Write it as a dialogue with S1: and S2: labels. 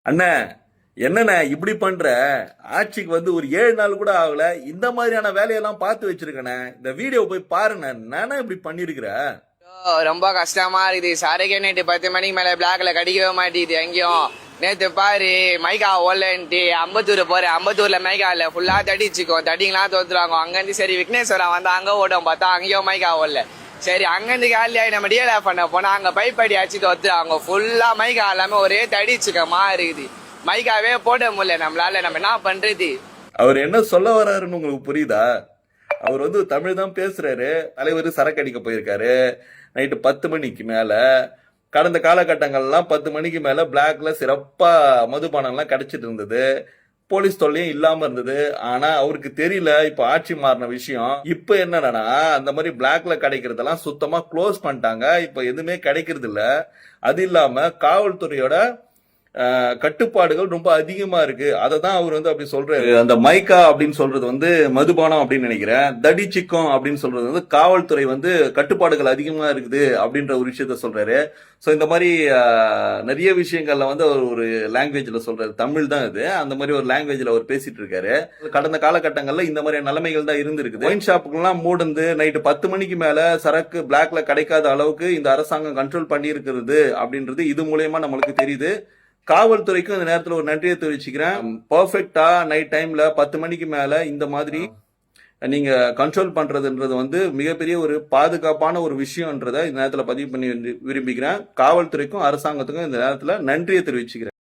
S1: அண்ணே, என்னண்ணே இப்படி பண்ற? ஆட்சிக்கு வந்து ஒரு 7 நாள் கூட ஆகல, இந்த மாதிரியான வேலையெல்லாம் பார்த்து வச்சிருக்கண்ணே. இந்த வீடியோ போய் பாருண்ணே. நானே இப்படி பண்ணிருக்கிற?
S2: ரொம்ப கஷ்டமா இருக்குது. சாரைக்கே நேற்று 10 மணிக்கு மேல பிளாக்ல கடிக்கவே மாட்டேங்குது எங்கேயும். நேத்து பாரு மைக்கா ஓலன்ட்டு அம்பத்தூர் போறேன். அம்பத்தூர்ல மைக்கா இல்ல, ஃபுல்லா தடிச்சுக்கும். தடிங்கலாம் தோத்துருவாங்க. அங்கிருந்து சரி விக்னேஸ்வரா வந்து அங்க ஓடும் பார்த்தா அங்கேயும் மைக்கா ஓடல. சரி அங்கிருந்து காலி ஆகி நம்ம டிஎல்எஃப் பண்ண போனா அங்க பைப் அடி அடிச்சு தோத்துறாங்க. ஃபுல்லா மைக்கா எல்லாமே ஒரே தடிச்சுக்கமா இருக்குது. மைக்காவே போட முடியல நம்மளால. நம்ம என்ன பண்றது?
S1: அவர் என்ன சொல்ல வர்றாருன்னு உங்களுக்கு புரியுதா? அவர் வந்து தமிழ் தான் பேசுறாரு. தலைவர் சரக்கு அடிக்க போயிருக்காரு நைட்டு 10 மணிக்கு மேல. கடந்த காலகட்டங்கள்லாம் 10 மணிக்கு மேல பிளாக்ல சிறப்பா மதுபானம்லாம் கிடைச்சிட்டு இருந்தது. போலீஸ் தொல்லையும் இல்லாம இருந்தது. ஆனா அவருக்கு தெரியல இப்ப ஆட்சி மாறின விஷயம். இப்ப என்னன்னா அந்த மாதிரி பிளாக்ல கிடைக்கிறதெல்லாம் சுத்தமா க்ளோஸ் பண்ணிட்டாங்க. இப்ப எதுவுமே கிடைக்கிறது இல்ல. அது இல்லாம காவல்துறையோட கட்டுப்பாடுகள் ரொம்ப அதிகமா இருக்கு. அதை தான் அவர் வந்து அப்படி சொல்றாரு. அந்த மைக்கா அப்படின்னு சொல்றது வந்து மதுபானம் அப்படின்னு நினைக்கிறேன். தடி சிக்கம் அப்படின்னு சொல்றது வந்து காவல்துறை வந்து கட்டுப்பாடுகள் அதிகமா இருக்குது அப்படின்ற ஒரு விஷயத்த சொல்றாரு. ஸோ இந்த மாதிரி நிறைய விஷயங்கள்ல வந்து அவர் ஒரு லாங்குவேஜ்ல சொல்றாரு. தமிழ் தான் இது. அந்த மாதிரி ஒரு லாங்குவேஜ்ல அவர் பேசிட்டு இருக்காரு. கடந்த காலகட்டங்கள்ல இந்த மாதிரி நிலைமைகள் தான் இருந்திருக்குது. ஒயின் ஷாப்புக்கெல்லாம் மூடுந்து நைட்டு 10 மணிக்கு மேல சரக்கு பிளாக்ல கிடைக்காத அளவுக்கு இந்த அரசாங்கம் கண்ட்ரோல் பண்ணி இருக்கிறது அப்படின்றது இது மூலயமா நம்மளுக்கு தெரியுது. காவல்துறைக்கும் இந்த நேரத்தில் ஒரு நன்றியை தெரிவிச்சுக்கிறேன். பர்ஃபெக்டா நைட் டைம்ல 10 மணிக்கு மேல இந்த மாதிரி நீங்க கண்ட்ரோல் பண்றதுன்றது வந்து மிகப்பெரிய ஒரு பாதுகாப்பான ஒரு விஷயம்ன்றதை இந்த நேரத்தில் பதிவு பண்ணி விரும்பிக்கிறேன். காவல்துறைக்கும் அரசாங்கத்துக்கும் இந்த நேரத்தில் நன்றியை தெரிவிச்சுக்கிறேன்.